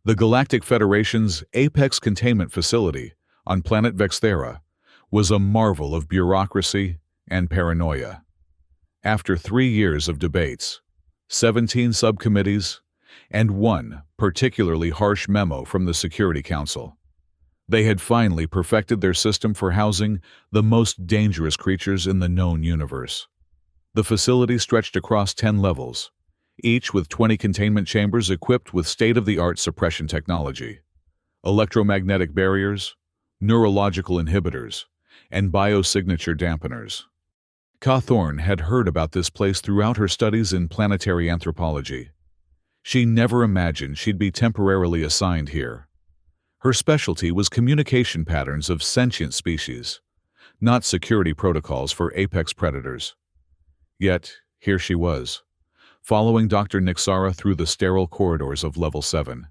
The Galactic Federation's Apex Containment Facility on planet Vexthera was a marvel of bureaucracy and paranoia. After 3 years of debates, 17 subcommittees, and one particularly harsh memo from the Security Council, they had finally perfected their system for housing the most dangerous creatures in the known universe. The facility stretched across 10 levels, each with 20 containment chambers equipped with state-of-the-art suppression technology, electromagnetic barriers, neurological inhibitors, and biosignature dampeners. Cawthorne had heard about this place throughout her studies in planetary anthropology. She never imagined she'd be temporarily assigned here. Her specialty was communication patterns of sentient species, not security protocols for apex predators. Yet, here she was, following Dr. Nixara through the sterile corridors of Level 7,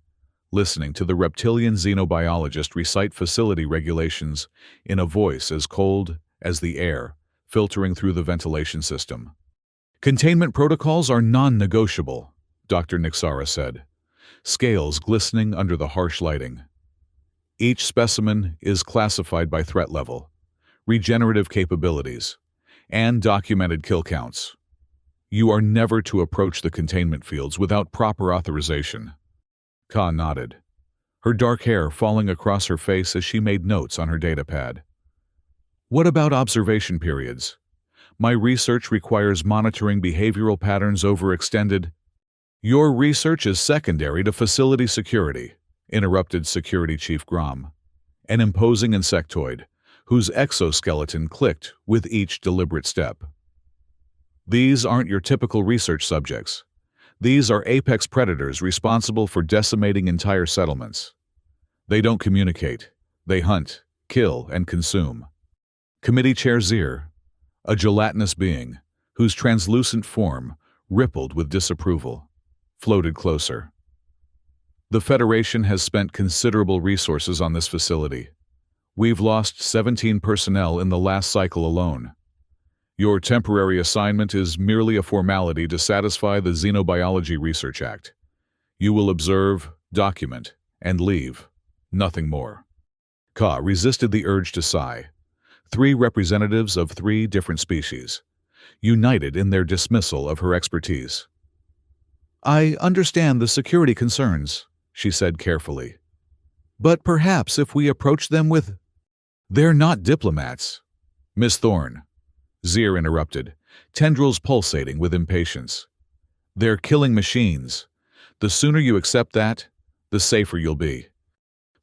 listening to the reptilian xenobiologist recite facility regulations in a voice as cold as the air filtering through the ventilation system. "Containment protocols are non-negotiable," Dr. Nixara said, scales glistening under the harsh lighting. "Each specimen is classified by threat level, regenerative capabilities, and documented kill counts. You are never to approach the containment fields without proper authorization." Ka nodded, her dark hair falling across her face as she made notes on her datapad. "What about observation periods? My research requires monitoring behavioral patterns over extended—" "Your research is secondary to facility security," interrupted Security Chief Grom, an imposing insectoid whose exoskeleton clicked with each deliberate step. "These aren't your typical research subjects. These are apex predators responsible for decimating entire settlements. They don't communicate. They hunt, kill, and consume." Committee Chair Zir, a gelatinous being whose translucent form rippled with disapproval, floated closer. "The Federation has spent considerable resources on this facility. We've lost 17 personnel in the last cycle alone. Your temporary assignment is merely a formality to satisfy the Xenobiology Research Act. You will observe, document, and leave. Nothing more." Ka resisted the urge to sigh. 3 representatives of 3 different species, united in their dismissal of her expertise. "I understand the security concerns," she said carefully. "But perhaps if we approach them with—" "They're not diplomats." "Miss Thorne," Zir interrupted, tendrils pulsating with impatience. "They're killing machines. The sooner you accept that, the safer you'll be."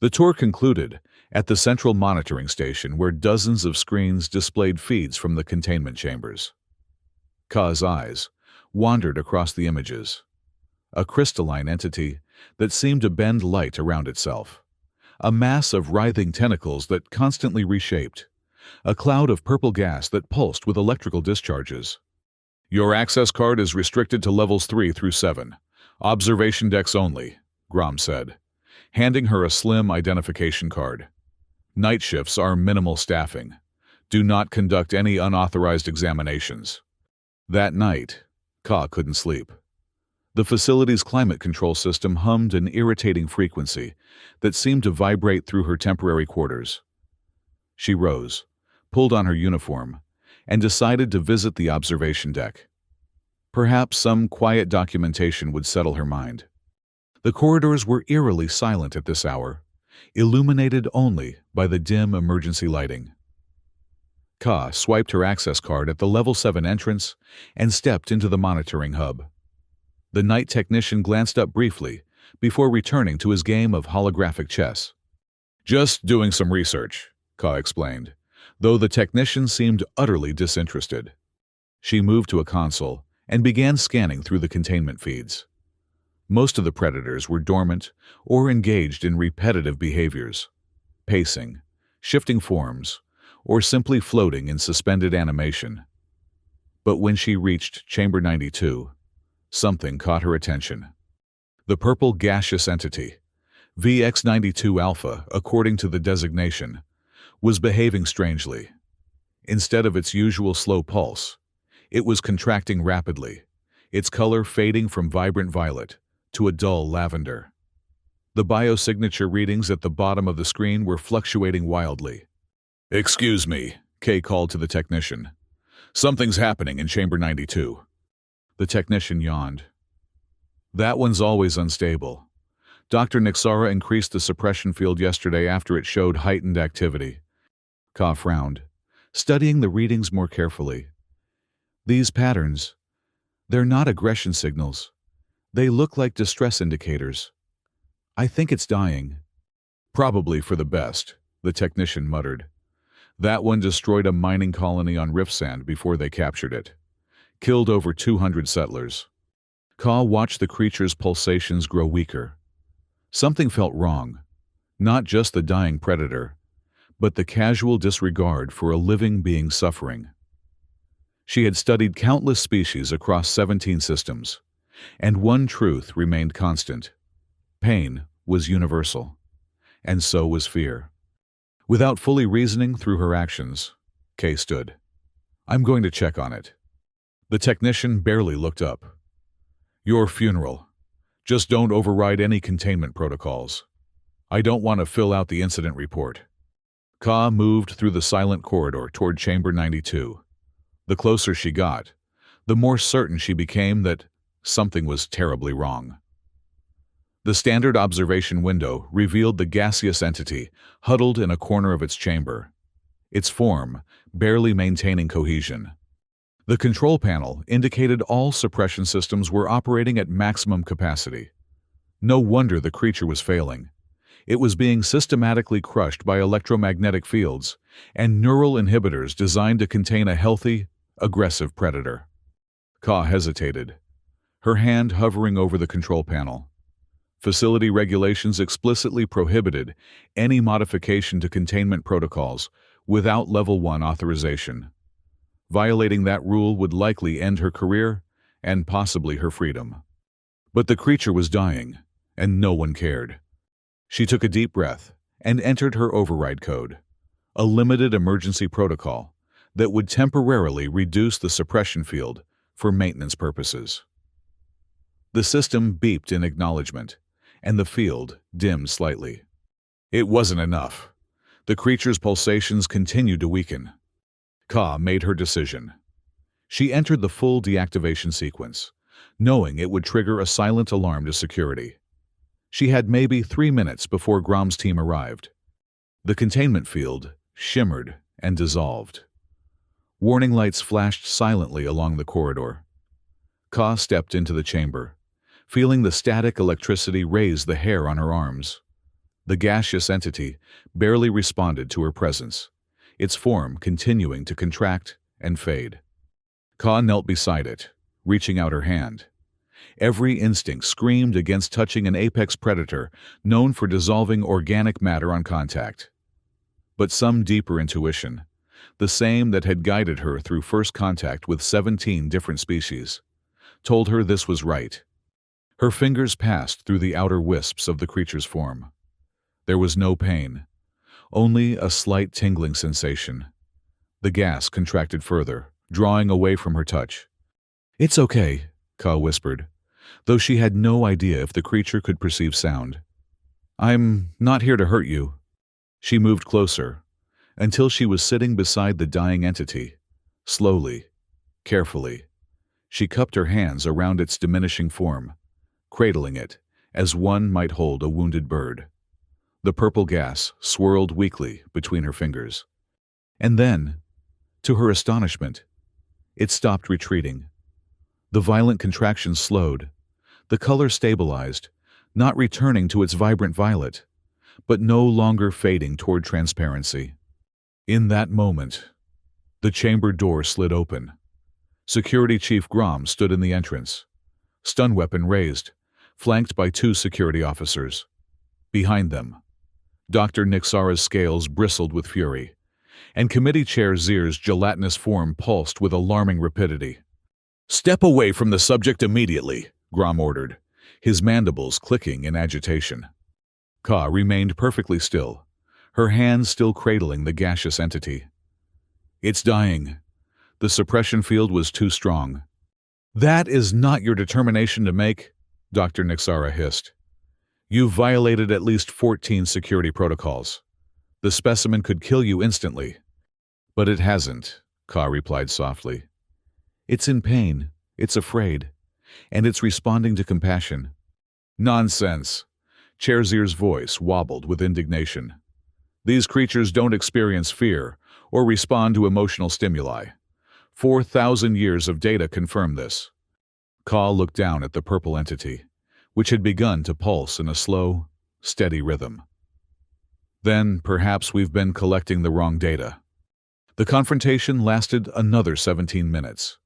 The tour concluded at the central monitoring station where dozens of screens displayed feeds from the containment chambers. Ka's eyes wandered across the images. A crystalline entity that seemed to bend light around itself. A mass of writhing tentacles that constantly reshaped. A cloud of purple gas that pulsed with electrical discharges. "Your access card is restricted to levels 3 through 7. Observation decks only," Grom said, handing her a slim identification card. "Night shifts are minimal staffing. Do not conduct any unauthorized examinations." That night, Ka couldn't sleep. The facility's climate control system hummed an irritating frequency that seemed to vibrate through her temporary quarters. She rose, pulled on her uniform, and decided to visit the observation deck. Perhaps some quiet documentation would settle her mind. The corridors were eerily silent at this hour, illuminated only by the dim emergency lighting. Ka swiped her access card at the Level 7 entrance and stepped into the monitoring hub. The night technician glanced up briefly before returning to his game of holographic chess. "Just doing some research," Ka explained, though the technician seemed utterly disinterested. She moved to a console and began scanning through the containment feeds. Most of the predators were dormant or engaged in repetitive behaviors, pacing, shifting forms, or simply floating in suspended animation. But when she reached Chamber 92, something caught her attention. The purple gaseous entity, VX92 Alpha according to the designation, was behaving strangely. Instead of its usual slow pulse, it was contracting rapidly, its color fading from vibrant violet to a dull lavender. The biosignature readings at the bottom of the screen were fluctuating wildly. "Excuse me," Kay called to the technician. "Something's happening in Chamber 92. The technician yawned. "That one's always unstable. Dr. Nixara increased the suppression field yesterday after it showed heightened activity." Ka frowned, studying the readings more carefully. "These patterns, they're not aggression signals. They look like distress indicators. I think it's dying." "Probably for the best," the technician muttered. "That one destroyed a mining colony on Rift Sand before they captured it. Killed over 200 settlers." Ka watched the creature's pulsations grow weaker. Something felt wrong. Not just the dying predator, but the casual disregard for a living being suffering. She had studied countless species across 17 systems, and one truth remained constant. Pain was universal, and so was fear. Without fully reasoning through her actions, Kay stood. "I'm going to check on it." The technician barely looked up. "Your funeral. Just don't override any containment protocols. I don't want to fill out the incident report." Ka moved through the silent corridor toward Chamber 92. The closer she got, the more certain she became that something was terribly wrong. The standard observation window revealed the gaseous entity huddled in a corner of its chamber, its form barely maintaining cohesion. The control panel indicated all suppression systems were operating at maximum capacity. No wonder the creature was failing. It was being systematically crushed by electromagnetic fields and neural inhibitors designed to contain a healthy, aggressive predator. Ka hesitated, her hand hovering over the control panel. Facility regulations explicitly prohibited any modification to containment protocols without Level 1 authorization. Violating that rule would likely end her career and possibly her freedom. But the creature was dying, and no one cared. She took a deep breath and entered her override code, a limited emergency protocol that would temporarily reduce the suppression field for maintenance purposes. The system beeped in acknowledgement, and the field dimmed slightly. It wasn't enough. The creature's pulsations continued to weaken. Ka made her decision. She entered the full deactivation sequence, knowing it would trigger a silent alarm to security. She had maybe 3 minutes before Grom's team arrived. The containment field shimmered and dissolved. Warning lights flashed silently along the corridor. Ka stepped into the chamber, feeling the static electricity raise the hair on her arms. The gaseous entity barely responded to her presence, its form continuing to contract and fade. Ka knelt beside it, reaching out her hand. Every instinct screamed against touching an apex predator known for dissolving organic matter on contact. But some deeper intuition, the same that had guided her through first contact with 17 different species, told her this was right. Her fingers passed through the outer wisps of the creature's form. There was no pain, only a slight tingling sensation. The gas contracted further, drawing away from her touch. "It's okay," Ka whispered, though she had no idea if the creature could perceive sound. "I'm not here to hurt you." She moved closer, until she was sitting beside the dying entity. Slowly, carefully, she cupped her hands around its diminishing form, cradling it as one might hold a wounded bird. The purple gas swirled weakly between her fingers. And then, to her astonishment, it stopped retreating. The violent contraction slowed. The color stabilized, not returning to its vibrant violet, but no longer fading toward transparency. In that moment, the chamber door slid open. Security Chief Grom stood in the entrance, stun weapon raised, flanked by 2 security officers. Behind them, Dr. Nixara's scales bristled with fury, and Committee Chair Zir's gelatinous form pulsed with alarming rapidity. "Step away from the subject immediately," Grom ordered, his mandibles clicking in agitation. Ka remained perfectly still, her hands still cradling the gaseous entity. "It's dying. The suppression field was too strong." "That is not your determination to make," Dr. Nixara hissed. You've violated at least 14 security protocols. The specimen could kill you instantly. But it hasn't, Ka replied softly. It's in pain, it's afraid, and it's responding to compassion. Nonsense. Cherzir's voice wobbled with indignation. These creatures don't experience fear or respond to emotional stimuli. 4,000 years of data confirm this. Ka looked down at the purple entity, which had begun to pulse in a slow, steady rhythm. Then, perhaps we've been collecting the wrong data. The confrontation lasted another 17 minutes.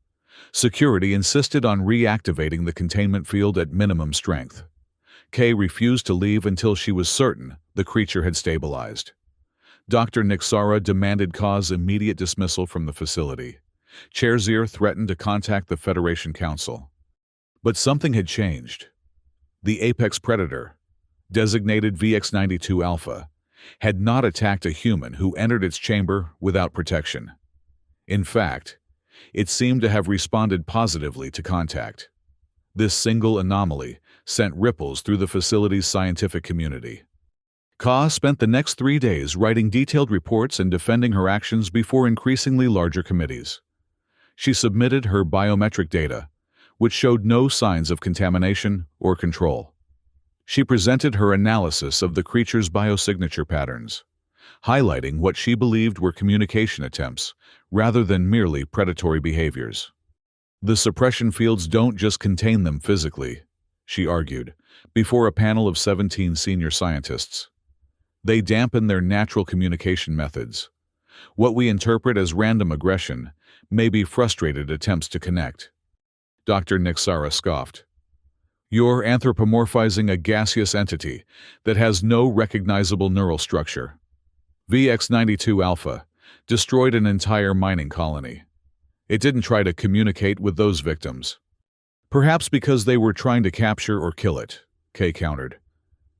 Security insisted on reactivating the containment field at minimum strength. Kay refused to leave until she was certain the creature had stabilized. Dr. Nixara demanded Ka's immediate dismissal from the facility. Cherzir threatened to contact the Federation Council. But something had changed. The apex predator, designated VX-92 Alpha, had not attacked a human who entered its chamber without protection. In fact, it seemed to have responded positively to contact. This single anomaly sent ripples through the facility's scientific community. Ka spent the next 3 days writing detailed reports and defending her actions before increasingly larger committees. She submitted her biometric data, which showed no signs of contamination or control. She presented her analysis of the creature's biosignature patterns, highlighting what she believed were communication attempts rather than merely predatory behaviors. The suppression fields don't just contain them physically, she argued, before a panel of 17 senior scientists. They dampen their natural communication methods. What we interpret as random aggression may be frustrated attempts to connect. Dr. Nixara scoffed. You're anthropomorphizing a gaseous entity that has no recognizable neural structure. VX-92 Alpha destroyed an entire mining colony. It didn't try to communicate with those victims. Perhaps because they were trying to capture or kill it, Kay countered.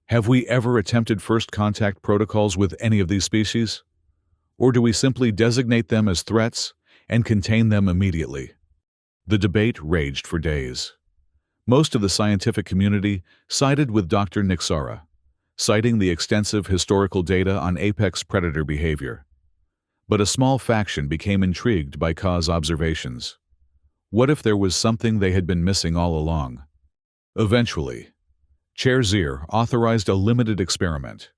Have we ever attempted first contact protocols with any of these species? Or do we simply designate them as threats and contain them immediately? The debate raged for days. Most of the scientific community sided with Dr. Nixara, citing the extensive historical data on apex predator behavior. But a small faction became intrigued by Ka's observations. What if there was something they had been missing all along? Eventually, Cherzir authorized a limited experiment.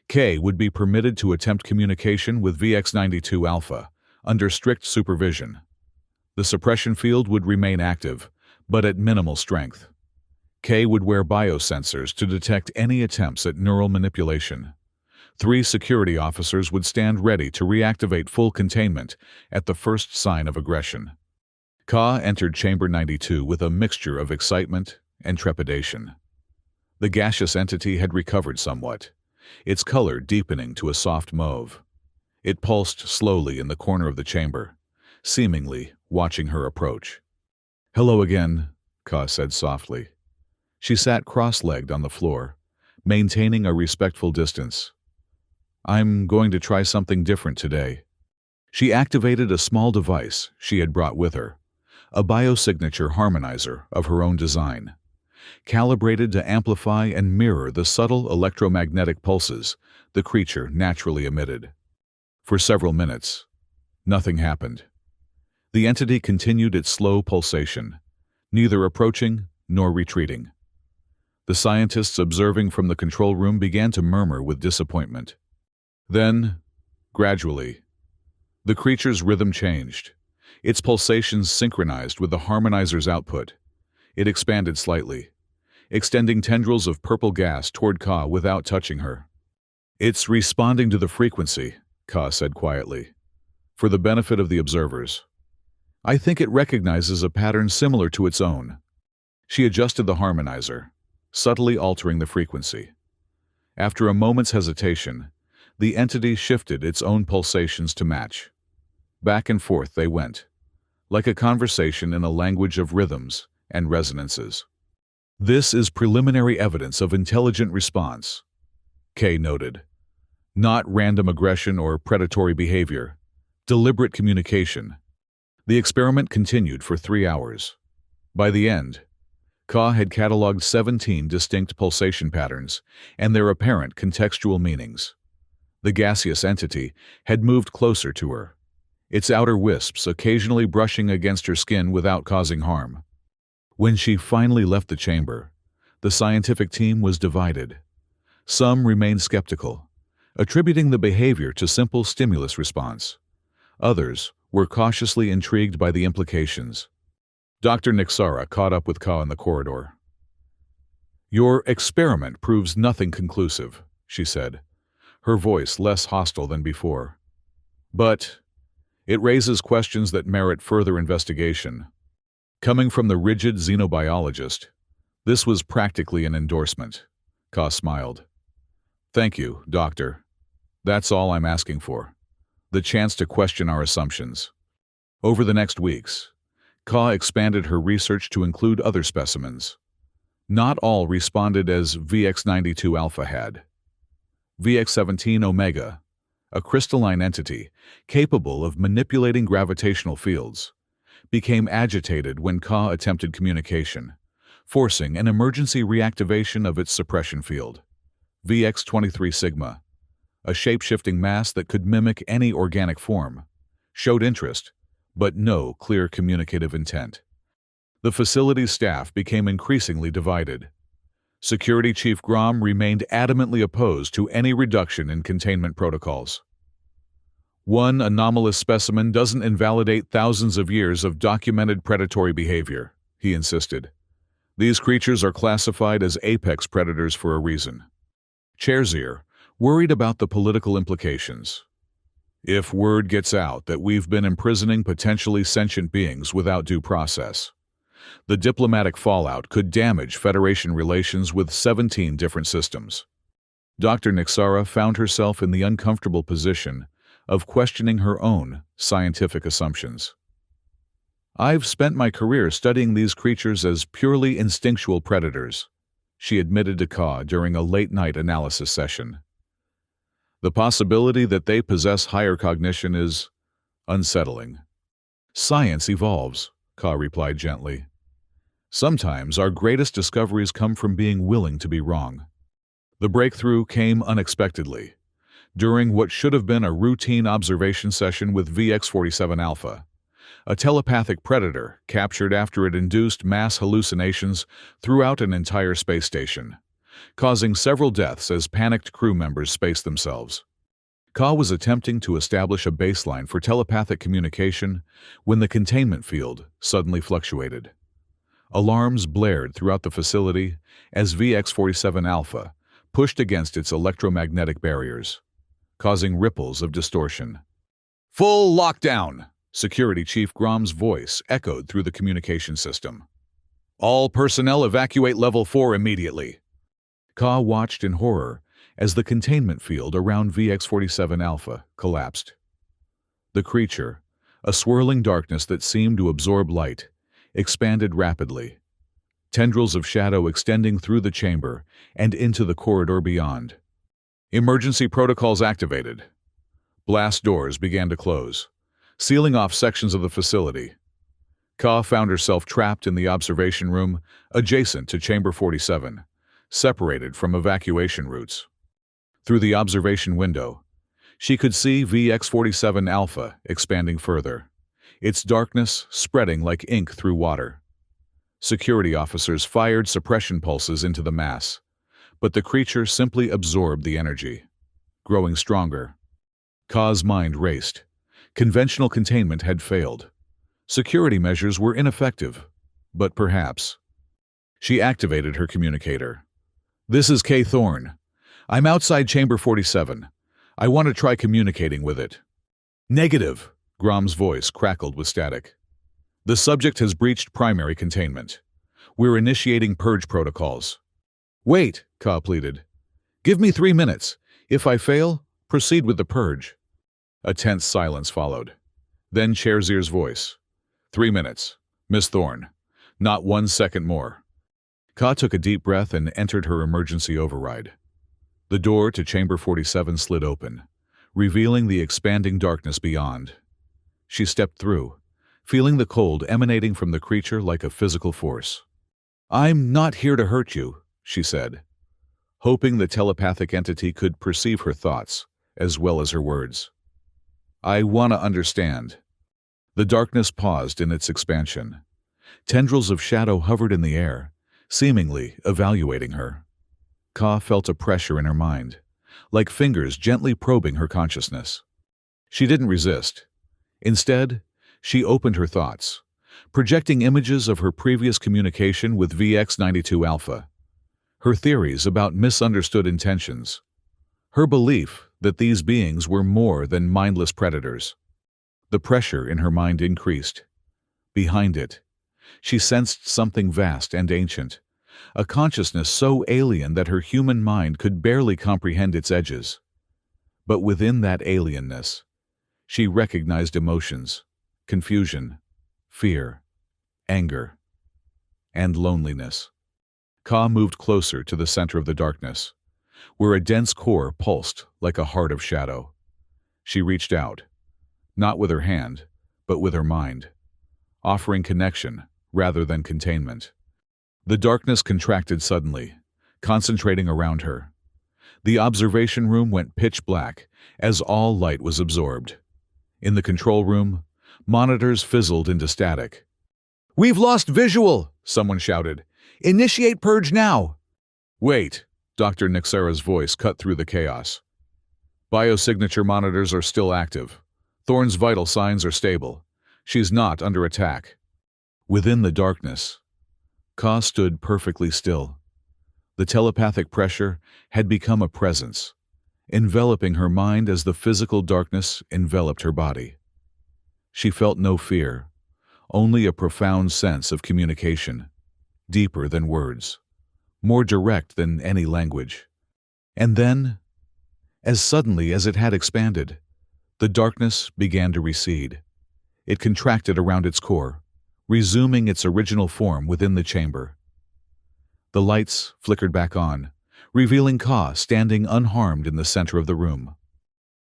Kay would be permitted to attempt communication with VX-92 Alpha under strict supervision. The suppression field would remain active, but at minimal strength. Kay would wear biosensors to detect any attempts at neural manipulation. 3 security officers would stand ready to reactivate full containment at the first sign of aggression. Ka entered Chamber 92 with a mixture of excitement and trepidation. The gaseous entity had recovered somewhat, its color deepening to a soft mauve. It pulsed slowly in the corner of the chamber, seemingly watching her approach. Hello again, Ka said softly. She sat cross-legged on the floor, maintaining a respectful distance. I'm going to try something different today. She activated a small device she had brought with her, a biosignature harmonizer of her own design, calibrated to amplify and mirror the subtle electromagnetic pulses the creature naturally emitted. For several minutes, nothing happened. The entity continued its slow pulsation, neither approaching nor retreating. The scientists observing from the control room began to murmur with disappointment. Then, gradually, the creature's rhythm changed. Its pulsations synchronized with the harmonizer's output. It expanded slightly, extending tendrils of purple gas toward Ka without touching her. It's responding to the frequency, Ka said quietly, for the benefit of the observers. I think it recognizes a pattern similar to its own. She adjusted the harmonizer, subtly altering the frequency. After a moment's hesitation, the entity shifted its own pulsations to match. Back and forth they went, like a conversation in a language of rhythms and resonances. This is preliminary evidence of intelligent response, Kay noted. Not random aggression or predatory behavior, deliberate communication. The experiment continued for 3 hours. By the end, Ka had cataloged 17 distinct pulsation patterns and their apparent contextual meanings. The gaseous entity had moved closer to her, its outer wisps occasionally brushing against her skin without causing harm. When she finally left the chamber, the scientific team was divided. Some remained skeptical, attributing the behavior to simple stimulus response. Others were cautiously intrigued by the implications. Dr. Nixara caught up with Ka in the corridor. "Your experiment proves nothing conclusive," she said, her voice less hostile than before. "But it raises questions that merit further investigation." Coming from the rigid xenobiologist, this was practically an endorsement. Ka smiled. "Thank you, Doctor. That's all I'm asking for. The chance to question our assumptions." Over the next weeks, Ka expanded her research to include other specimens. Not all responded as VX92 alpha had. VX17 omega, a crystalline entity capable of manipulating gravitational fields, became agitated when Ka attempted communication, forcing an emergency reactivation of its suppression field. VX23 sigma, a shape-shifting mass that could mimic any organic form, showed interest, but no clear communicative intent. The facility's staff became increasingly divided. Security Chief Grom remained adamantly opposed to any reduction in containment protocols. "One anomalous specimen doesn't invalidate thousands of years of documented predatory behavior," he insisted. "These creatures are classified as apex predators for a reason." Chairzier worried about the political implications. "If word gets out that we've been imprisoning potentially sentient beings without due process, the diplomatic fallout could damage Federation relations with 17 different systems." Dr. Nixara found herself in the uncomfortable position of questioning her own scientific assumptions. "I've spent my career studying these creatures as purely instinctual predators," she admitted to Ka during a late-night analysis session. "The possibility that they possess higher cognition is unsettling." "Science evolves," Ka replied gently. "Sometimes our greatest discoveries come from being willing to be wrong." The breakthrough came unexpectedly, during what should have been a routine observation session with VX47 Alpha, a telepathic predator captured after it induced mass hallucinations throughout an entire space station, causing several deaths as panicked crew members spaced themselves. Ka was attempting to establish a baseline for telepathic communication when the containment field suddenly fluctuated. Alarms blared throughout the facility as VX47 Alpha pushed against its electromagnetic barriers, causing ripples of distortion. "Full lockdown!" Security Chief Grom's voice echoed through the communication system. "All personnel evacuate Level 4 immediately." Ka watched in horror as the containment field around VX47 Alpha collapsed. The creature, a swirling darkness that seemed to absorb light, expanded rapidly, tendrils of shadow extending through the chamber and into the corridor beyond. Emergency protocols activated. Blast doors began to close, sealing off sections of the facility. Ka found herself trapped in the observation room adjacent to Chamber 47, separated from evacuation routes. Through the observation window, she could see VX47 Alpha expanding further, its darkness spreading like ink through water. Security officers fired suppression pulses into the mass, but the creature simply absorbed the energy, growing stronger. Ka's mind raced. Conventional containment had failed. Security measures were ineffective, but perhaps. She activated her communicator. "This is K. Thorne. I'm outside Chamber 47. I want to try communicating with it." "Negative," Grom's voice crackled with static. "The subject has breached primary containment. We're initiating purge protocols." "Wait," Ka pleaded. "Give me 3 minutes. If I fail, proceed with the purge." A tense silence followed. Then Chairzier's voice. 3 minutes. Miss Thorne. Not 1 second more." Ka took a deep breath and entered her emergency override. The door to Chamber 47 slid open, revealing the expanding darkness beyond. She stepped through, feeling the cold emanating from the creature like a physical force. I'm not here to hurt you, she said, hoping the telepathic entity could perceive her thoughts as well as her words. I want to understand. The darkness paused in its expansion. Tendrils of shadow hovered in the air, seemingly evaluating her. Ka felt a pressure in her mind, like fingers gently probing her consciousness. She didn't resist. Instead, she opened her thoughts, projecting images of her previous communication with VX-92 Alpha, her theories about misunderstood intentions, her belief that these beings were more than mindless predators. The pressure in her mind increased. Behind it, she sensed something vast and ancient, a consciousness so alien that her human mind could barely comprehend its edges. But within that alienness, she recognized emotions, confusion, fear, anger, and loneliness. Ka moved closer to the center of the darkness, where a dense core pulsed like a heart of shadow. She reached out, not with her hand, but with her mind, offering connection rather than containment. The darkness contracted suddenly, concentrating around her. The observation room went pitch black as all light was absorbed. In the control room, monitors fizzled into static. "We've lost visual!" someone shouted. "Initiate purge now!" "Wait!" Dr. Nixara's voice cut through the chaos. "Biosignature monitors are still active. Thorne's vital signs are stable. She's not under attack." Within the darkness, Ka stood perfectly still. The telepathic pressure had become a presence, enveloping her mind as the physical darkness enveloped her body. She felt no fear, only a profound sense of communication, deeper than words, more direct than any language. And then, as suddenly as it had expanded, the darkness began to recede. It contracted around its core, resuming its original form within the chamber. The lights flickered back on, revealing Ka standing unharmed in the center of the room.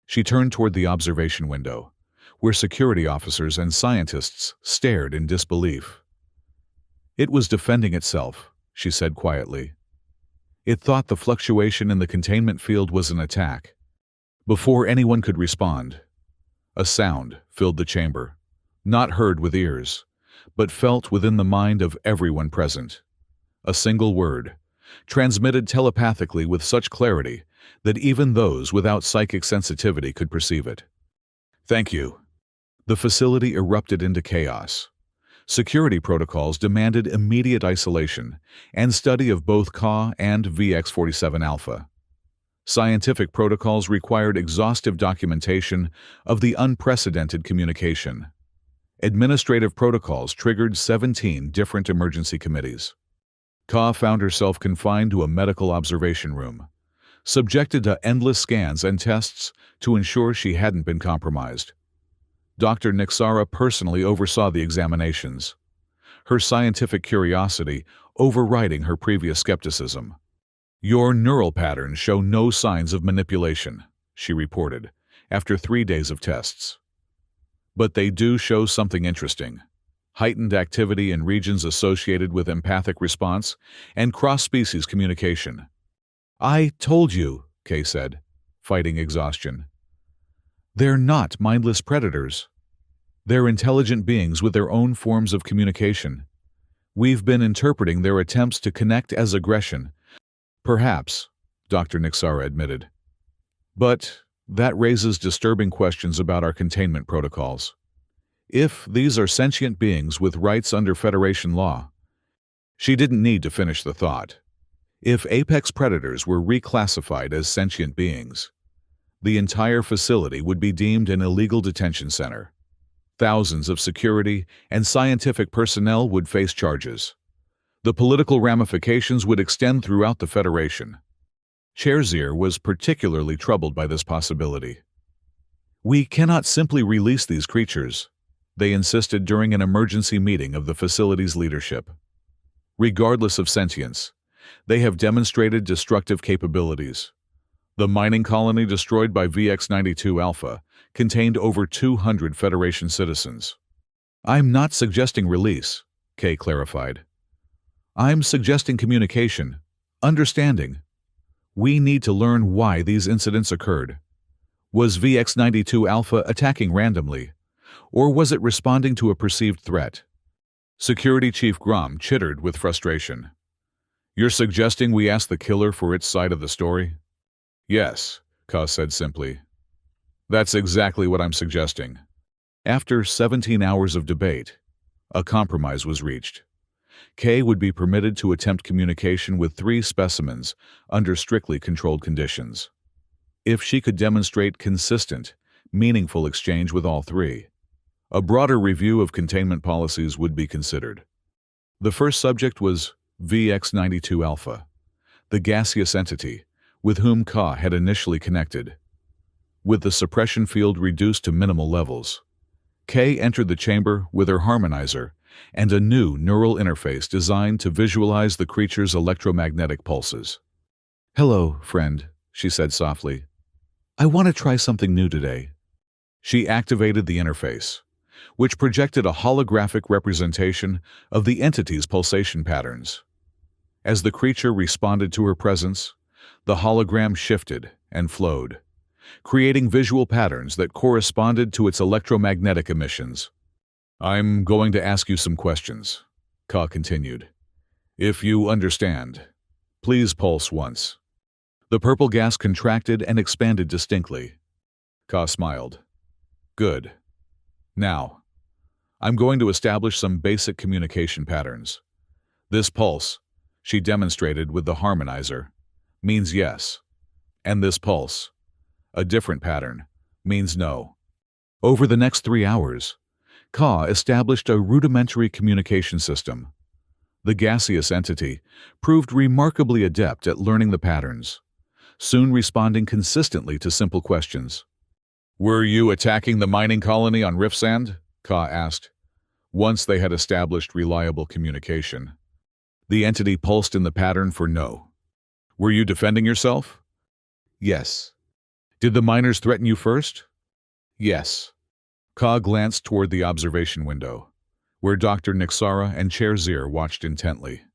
She turned toward the observation window, where security officers and scientists stared in disbelief. "It was defending itself," she said quietly. "It thought the fluctuation in the containment field was an attack." Before anyone could respond, a sound filled the chamber, not heard with ears, but felt within the mind of everyone present. A single word, transmitted telepathically with such clarity that even those without psychic sensitivity could perceive it. "Thank you." The facility erupted into chaos. Security protocols demanded immediate isolation and study of both Ka and VX-47 Alpha. Scientific protocols required exhaustive documentation of the unprecedented communication. Administrative protocols triggered 17 different emergency committees. Ka found herself confined to a medical observation room, subjected to endless scans and tests to ensure she hadn't been compromised. Dr. Nixara personally oversaw the examinations, her scientific curiosity overriding her previous skepticism. "Your neural patterns show no signs of manipulation," she reported, after 3 days of tests. "But they do show something interesting. Heightened activity in regions associated with empathic response and cross-species communication." "I told you," Kay said, fighting exhaustion. "They're not mindless predators. They're intelligent beings with their own forms of communication. We've been interpreting their attempts to connect as aggression." "Perhaps," Dr. Nixara admitted. "But that raises disturbing questions about our containment protocols. If these are sentient beings with rights under Federation law..." She didn't need to finish the thought. If apex predators were reclassified as sentient beings, the entire facility would be deemed an illegal detention center. Thousands of security and scientific personnel would face charges. The political ramifications would extend throughout the Federation. Cherzier was particularly troubled by this possibility. "We cannot simply release these creatures," they insisted during an emergency meeting of the facility's leadership. "Regardless of sentience, they have demonstrated destructive capabilities. The mining colony destroyed by VX-92 Alpha contained over 200 Federation citizens." "I'm not suggesting release," Kay clarified. I'm suggesting communication, understanding. We need to learn why these incidents occurred. Was VX-92 Alpha attacking randomly, or was it responding to a perceived threat? Security Chief Grom chittered with frustration. You're suggesting we ask the killer for its side of the story? Yes, Ka said simply. That's exactly what I'm suggesting. After 17 hours of debate, a compromise was reached. Kay would be permitted to attempt communication with 3 specimens under strictly controlled conditions. If she could demonstrate consistent, meaningful exchange with all 3, a broader review of containment policies would be considered. The first subject was VX-92 Alpha, the gaseous entity with whom Ka had initially connected. With the suppression field reduced to minimal levels, Kay entered the chamber with her harmonizer and a new neural interface designed to visualize the creature's electromagnetic pulses. "Hello, friend," she said softly. "I want to try something new today." She activated the interface, which projected a holographic representation of the entity's pulsation patterns. As the creature responded to her presence, the hologram shifted and flowed, creating visual patterns that corresponded to its electromagnetic emissions. "I'm going to ask you some questions," Ka continued. "If you understand, please pulse once." The purple gas contracted and expanded distinctly. Ka smiled. "Good. Now, I'm going to establish some basic communication patterns. This pulse," she demonstrated with the harmonizer, "means yes. And this pulse, a different pattern, means no." Over the next 3 hours, Ka established a rudimentary communication system. The gaseous entity proved remarkably adept at learning the patterns, soon responding consistently to simple questions. "Were you attacking the mining colony on Riffsand?" Ka asked, once they had established reliable communication. The entity pulsed in the pattern for no. "Were you defending yourself?" "Yes." "Did the miners threaten you first?" "Yes." Ka glanced toward the observation window, where Dr. Nixara and Chair Zir watched intently.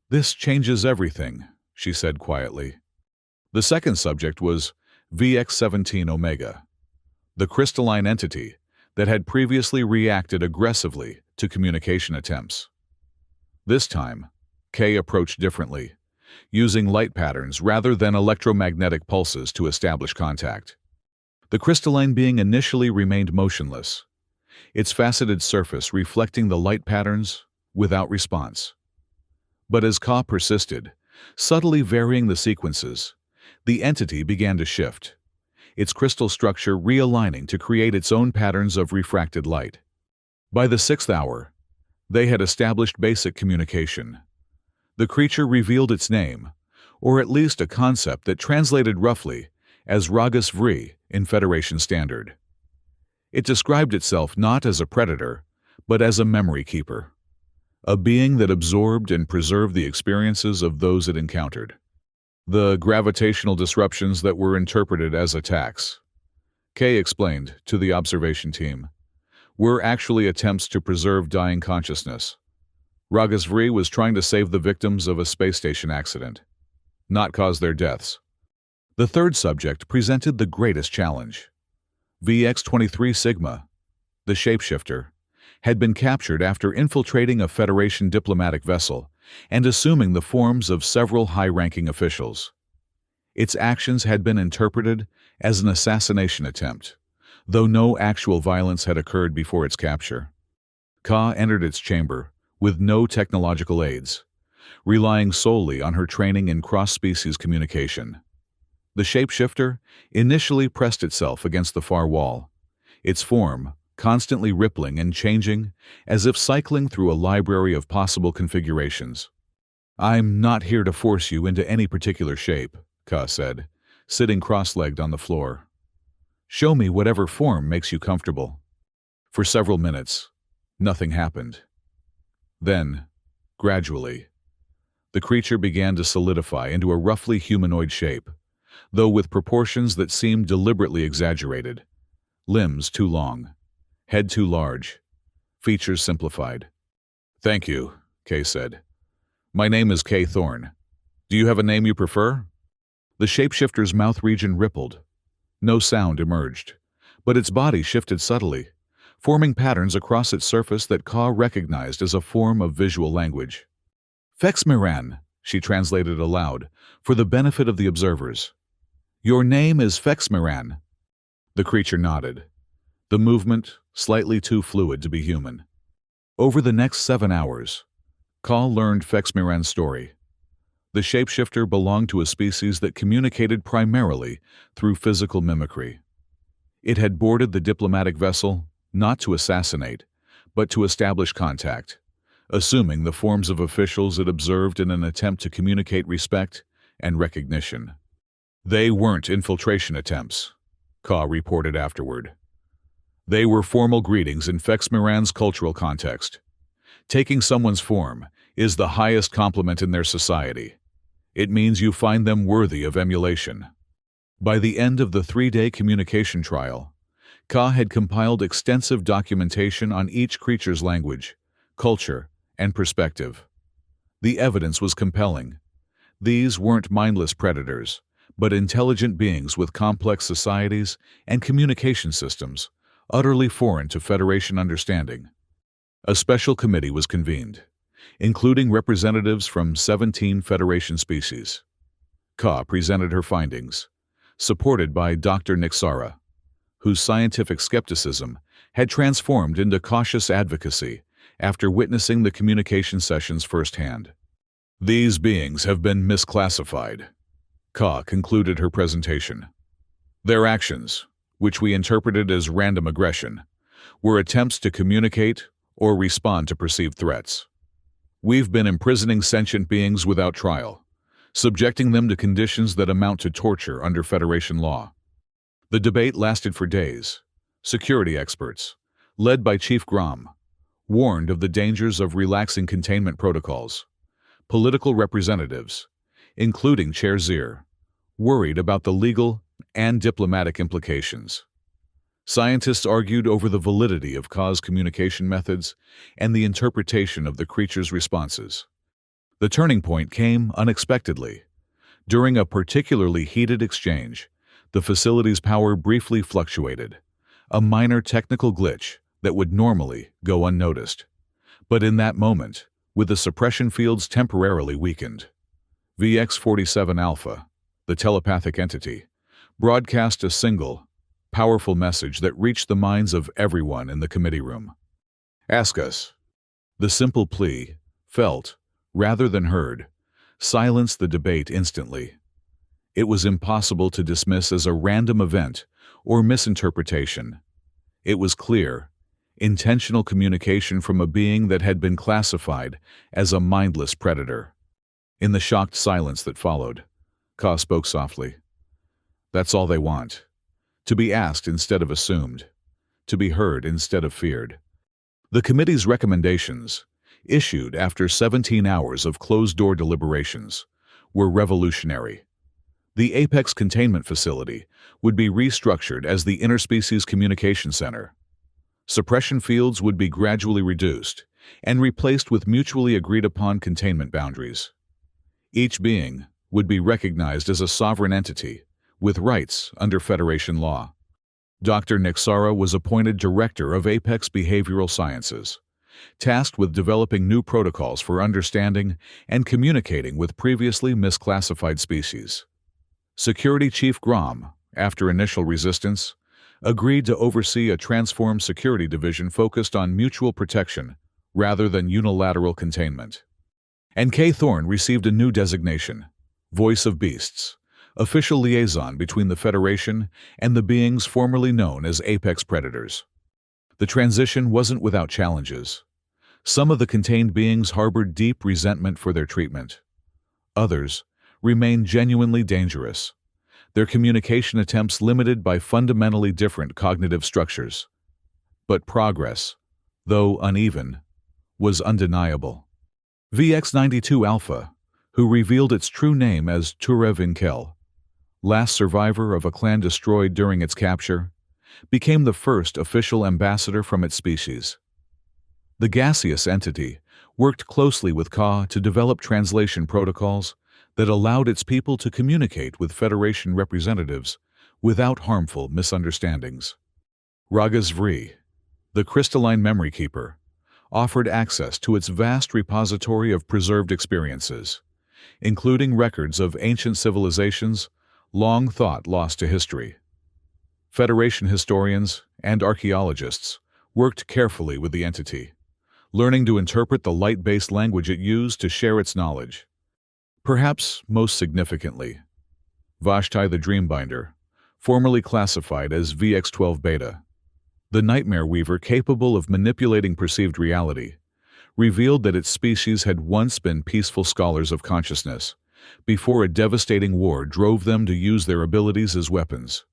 "This changes everything," she said quietly. The second subject was VX-17 Omega, the crystalline entity that had previously reacted aggressively to communication attempts. This time, Kay approached differently, using light patterns rather than electromagnetic pulses to establish contact. The crystalline being initially remained motionless, its faceted surface reflecting the light patterns without response. But as Ka persisted, subtly varying the sequences, the entity began to shift, its crystal structure realigning to create its own patterns of refracted light. By the 6th hour, they had established basic communication. The creature revealed its name, or at least a concept that translated roughly as Ragas Vri in Federation Standard. It described itself not as a predator, but as a memory keeper, a being that absorbed and preserved the experiences of those it encountered. The gravitational disruptions that were interpreted as attacks, Kay explained to the observation team, were actually attempts to preserve dying consciousness. Ragas Vri was trying to save the victims of a space station accident, not cause their deaths. The third subject presented the greatest challenge. VX-23 Sigma, the shapeshifter, had been captured after infiltrating a Federation diplomatic vessel and assuming the forms of several high-ranking officials. Its actions had been interpreted as an assassination attempt, though no actual violence had occurred before its capture. Ka entered its chamber with no technological aids, relying solely on her training in cross-species communication. The shapeshifter initially pressed itself against the far wall, its form constantly rippling and changing as if cycling through a library of possible configurations. "I'm not here to force you into any particular shape," Ka said, sitting cross-legged on the floor. "Show me whatever form makes you comfortable." For several minutes, nothing happened. Then, gradually, the creature began to solidify into a roughly humanoid shape, though with proportions that seemed deliberately exaggerated. Limbs too long, head too large, features simplified. "Thank you," Kay said, My name is K. Thorne. Do you have a name you prefer? The shapeshifter's mouth region rippled. No sound emerged, but its body shifted subtly, forming patterns across its surface that Ka recognized as a form of visual language. Fexmiran, she translated aloud, for the benefit of the observers. Your name is Fexmiran. The creature nodded, the movement slightly too fluid to be human. Over the next 7 hours, Ka learned Fexmiran's story. The shapeshifter belonged to a species that communicated primarily through physical mimicry. It had boarded the diplomatic vessel not to assassinate, but to establish contact, assuming the forms of officials it observed in an attempt to communicate respect and recognition. They weren't infiltration attempts, Ka reported afterward. They were formal greetings in Fexmiran's cultural context. Taking someone's form is the highest compliment in their society. It means you find them worthy of emulation. By the end of the 3-day communication trial, Ka had compiled extensive documentation on each creature's language, culture, and perspective. The evidence was compelling. These weren't mindless predators, but intelligent beings with complex societies and communication systems, utterly foreign to Federation understanding. A special committee was convened, including representatives from 17 Federation species. Ka presented her findings, supported by Dr. Nixara, whose scientific skepticism had transformed into cautious advocacy after witnessing the communication sessions firsthand. These beings have been misclassified, Ka concluded her presentation. Their actions, which we interpreted as random aggression, were attempts to communicate or respond to perceived threats. We've been imprisoning sentient beings without trial, subjecting them to conditions that amount to torture under Federation law. The debate lasted for days. Security experts, led by Chief Grom, warned of the dangers of relaxing containment protocols. Political representatives, including Chair Zir, worried about the legal and diplomatic implications. Scientists argued over the validity of Ka's communication methods and the interpretation of the creature's responses. The turning point came unexpectedly. During a particularly heated exchange, the facility's power briefly fluctuated, a minor technical glitch that would normally go unnoticed. But in that moment, with the suppression fields temporarily weakened, VX-47 Alpha, the telepathic entity, broadcast a single, powerful message that reached the minds of everyone in the committee room. Ask us. The simple plea, felt, rather than heard, silenced the debate instantly. It was impossible to dismiss as a random event or misinterpretation. It was clear, intentional communication from a being that had been classified as a mindless predator. In the shocked silence that followed, Ka spoke softly. That's all they want. To be asked instead of assumed. To be heard instead of feared. The committee's recommendations, issued after 17 hours of closed-door deliberations, were revolutionary. The Apex Containment Facility would be restructured as the Interspecies Communication Center. Suppression fields would be gradually reduced and replaced with mutually agreed-upon containment boundaries. Each being would be recognized as a sovereign entity with rights under Federation law. Dr. Nixara was appointed Director of Apex Behavioral Sciences, tasked with developing new protocols for understanding and communicating with previously misclassified species. Security Chief Grom, after initial resistance, agreed to oversee a transformed security division focused on mutual protection rather than unilateral containment. And K. Thorne received a new designation, Voice of Beasts, official liaison between the Federation and the beings formerly known as Apex Predators. The transition wasn't without challenges. Some of the contained beings harbored deep resentment for their treatment. Others remained genuinely dangerous, their communication attempts limited by fundamentally different cognitive structures. But progress, though uneven, was undeniable. VX-92 Alpha, who revealed its true name as Turev Inkel, last survivor of a clan destroyed during its capture, became the first official ambassador from its species. The gaseous entity worked closely with Ka to develop translation protocols that allowed its people to communicate with Federation representatives without harmful misunderstandings. Ragas Vri, the crystalline memory keeper, offered access to its vast repository of preserved experiences, including records of ancient civilizations long thought lost to history. Federation historians and archaeologists worked carefully with the entity, learning to interpret the light-based language it used to share its knowledge. Perhaps most significantly, Vashti the Dreambinder, formerly classified as VX-12 Beta, the nightmare weaver capable of manipulating perceived reality, revealed that its species had once been peaceful scholars of consciousness, before a devastating war drove them to use their abilities as weapons.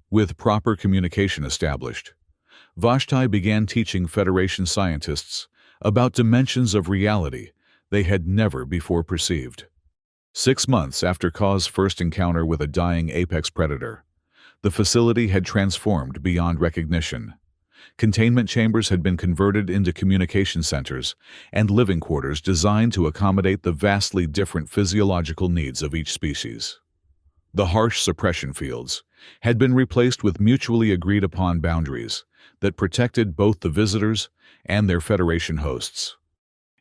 With proper communication established, Vashti began teaching Federation scientists about dimensions of reality they had never before perceived. 6 months after Ka's first encounter with a dying apex predator, the facility had transformed beyond recognition. Containment chambers had been converted into communication centers and living quarters designed to accommodate the vastly different physiological needs of each species. The harsh suppression fields had been replaced with mutually agreed-upon boundaries that protected both the visitors and their Federation hosts.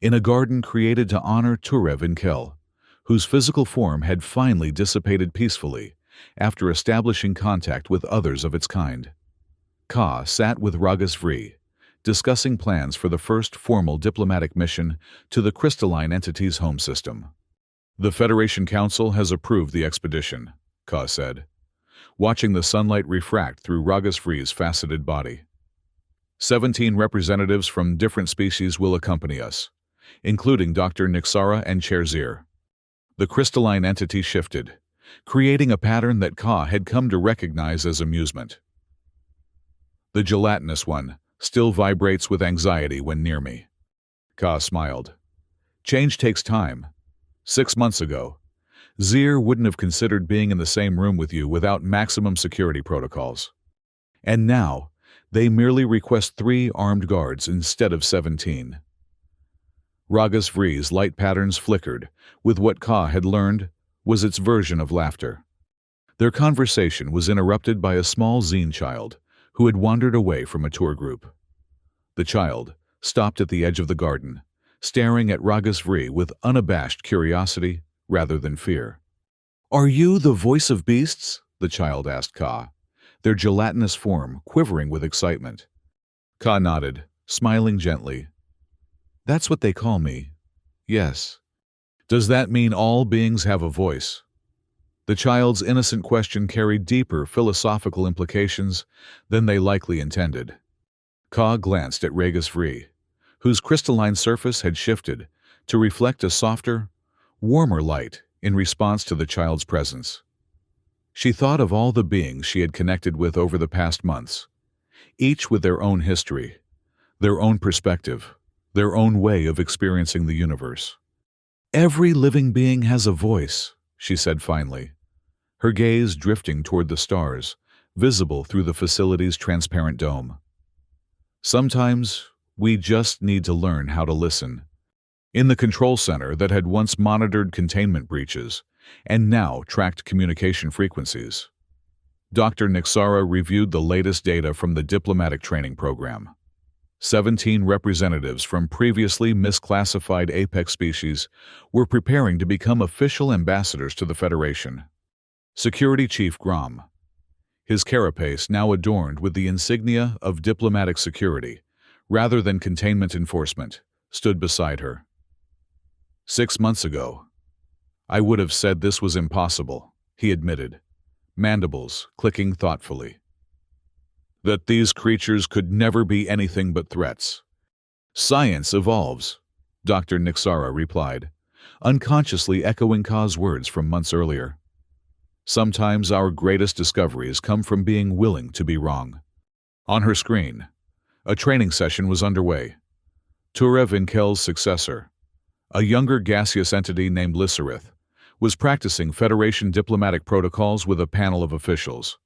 In a garden created to honor Turev Inkel, whose physical form had finally dissipated peacefully after establishing contact with others of its kind, Ka sat with Ragas Vri, discussing plans for the first formal diplomatic mission to the crystalline entity's home system. "The Federation Council has approved the expedition," Ka said, watching the sunlight refract through Ragas Vri's faceted body. 17 representatives from different species will accompany us, including Dr. Nixara and Cherzir. The crystalline entity shifted, creating a pattern that Ka had come to recognize as amusement. "The gelatinous one still vibrates with anxiety when near me." Ka smiled. "Change takes time. 6 months ago, Zir wouldn't have considered being in the same room with you without maximum security protocols. And now, they merely request 3 armed guards instead of 17. Ragas Vri's light patterns flickered with what Ka had learned was its version of laughter. Their conversation was interrupted by a small zine child who had wandered away from a tour group. The child stopped at the edge of the garden, staring at Ragas Vri with unabashed curiosity rather than fear. "Are you the voice of beasts?" the child asked Ka, their gelatinous form quivering with excitement. Ka nodded, smiling gently. "That's what they call me. Yes." "Does that mean all beings have a voice?" The child's innocent question carried deeper philosophical implications than they likely intended. Ka glanced at Ragas Vri, whose crystalline surface had shifted to reflect a softer, warmer light in response to the child's presence. She thought of all the beings she had connected with over the past months, each with their own history, their own perspective, their own way of experiencing the universe. "Every living being has a voice," she said finally, her gaze drifting toward the stars, visible through the facility's transparent dome. "Sometimes we just need to learn how to listen." In the control center that had once monitored containment breaches and now tracked communication frequencies, Dr. Nixara reviewed the latest data from the diplomatic training program. 17 representatives from previously misclassified apex species were preparing to become official ambassadors to the Federation. Security Chief Grom, his carapace now adorned with the insignia of diplomatic security rather than containment enforcement, stood beside her. 6 months ago, I would have said this was impossible, he admitted, mandibles clicking thoughtfully. That these creatures could never be anything but threats. "Science evolves," Dr. Nixara replied, unconsciously echoing Ka's words from months earlier. "Sometimes our greatest discoveries come from being willing to be wrong." On her screen, a training session was underway. Turev Inkel's successor, a younger gaseous entity named Lyserith, was practicing Federation diplomatic protocols with a panel of officials.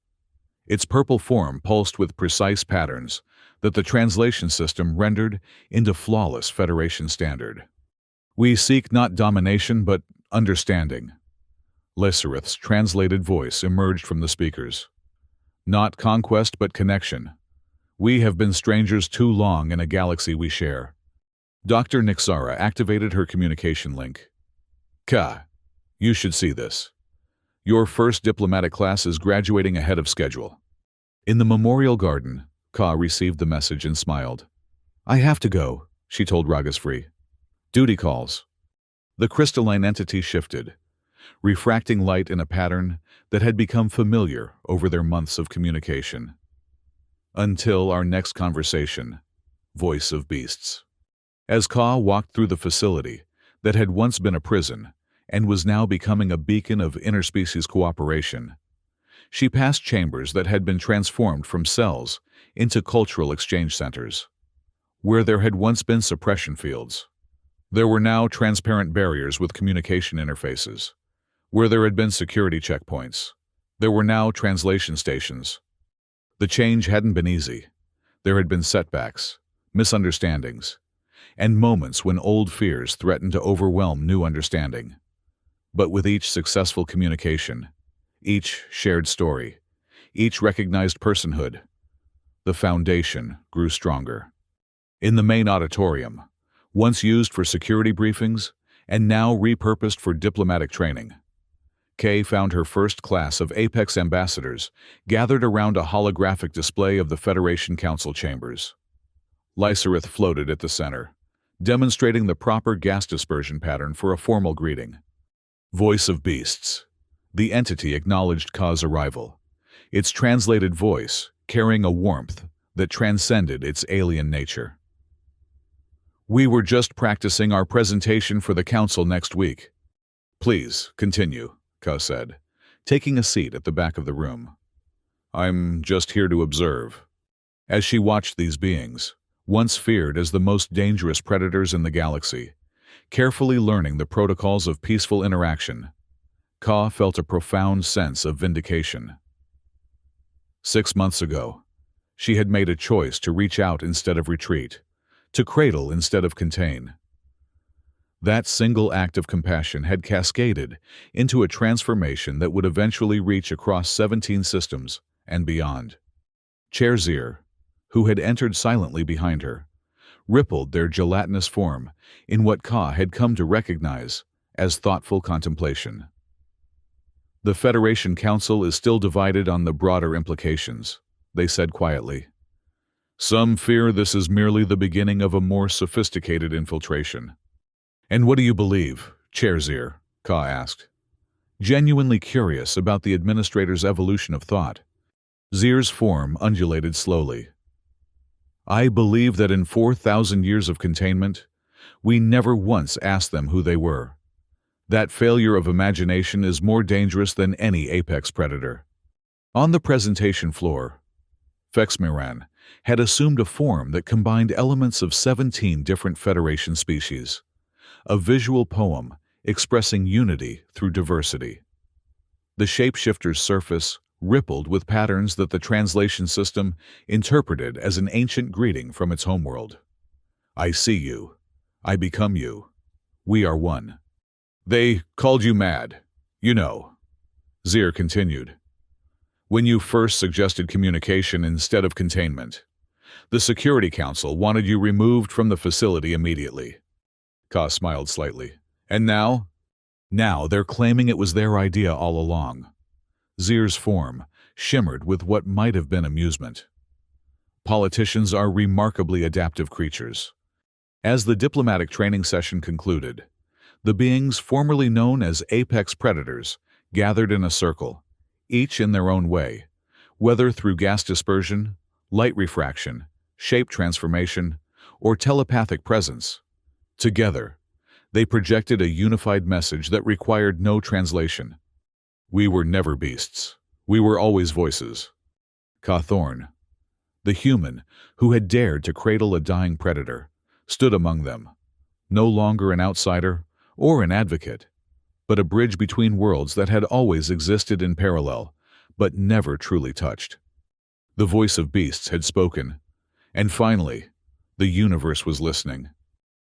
Its purple form pulsed with precise patterns that the translation system rendered into flawless Federation standard. We seek not domination but understanding. Lyserith's translated voice emerged from the speakers. Not conquest but connection. We have been strangers too long in a galaxy we share. Dr. Nixara activated her communication link. Ka, you should see this. Your first diplomatic class is graduating ahead of schedule. In the memorial garden, Ka received the message and smiled. I have to go, she told Ragasfree. Duty calls. The crystalline entity shifted, refracting light in a pattern that had become familiar over their months of communication. Until our next conversation, Voice of Beasts. As Ka walked through the facility that had once been a prison and was now becoming a beacon of interspecies cooperation, she passed chambers that had been transformed from cells into cultural exchange centers. Where there had once been suppression fields, there were now transparent barriers with communication interfaces. Where there had been security checkpoints, there were now translation stations. The change hadn't been easy. There had been setbacks, misunderstandings, and moments when old fears threatened to overwhelm new understanding. But with each successful communication, each shared story, each recognized personhood, the foundation grew stronger. In the main auditorium, once used for security briefings and now repurposed for diplomatic training, Kay found her first class of Apex ambassadors gathered around a holographic display of the Federation Council chambers. Lyserith floated at the center, demonstrating the proper gas dispersion pattern for a formal greeting. Voice of Beasts. The entity acknowledged Ka's arrival, its translated voice carrying a warmth that transcended its alien nature. We were just practicing our presentation for the Council next week. Please, continue, Ka said, taking a seat at the back of the room. I'm just here to observe. As she watched these beings, once feared as the most dangerous predators in the galaxy, carefully learning the protocols of peaceful interaction, Ka felt a profound sense of vindication. 6 months ago, she had made a choice to reach out instead of retreat, to cradle instead of contain. That single act of compassion had cascaded into a transformation that would eventually reach across 17 systems and beyond. Chair Zir, who had entered silently behind her, rippled their gelatinous form in what Ka had come to recognize as thoughtful contemplation. The Federation Council is still divided on the broader implications, they said quietly. Some fear this is merely the beginning of a more sophisticated infiltration. And what do you believe, Chair Zir? Ka asked. Genuinely curious about the administrator's evolution of thought, Zir's form undulated slowly. I believe that in 4,000 years of containment, we never once asked them who they were. That failure of imagination is more dangerous than any apex predator. On the presentation floor, Fexmiran had assumed a form that combined elements of 17 different Federation species, a visual poem expressing unity through diversity. The shapeshifter's surface rippled with patterns that the translation system interpreted as an ancient greeting from its homeworld. I see you. I become you. We are one. They called you mad, you know, Zir continued. When you first suggested communication instead of containment, the Security Council wanted you removed from the facility immediately. Ka smiled slightly. And now? Now they're claiming it was their idea all along. Zir's form shimmered with what might have been amusement. Politicians are remarkably adaptive creatures. As the diplomatic training session concluded, the beings formerly known as apex predators gathered in a circle, each in their own way, whether through gas dispersion, light refraction, shape transformation, or telepathic presence. Together, they projected a unified message that required no translation. We were never beasts. We were always voices. Ka Thorn, the human who had dared to cradle a dying predator, stood among them, no longer an outsider or an advocate, but a bridge between worlds that had always existed in parallel, but never truly touched. The voice of beasts had spoken, And finally, the universe was listening.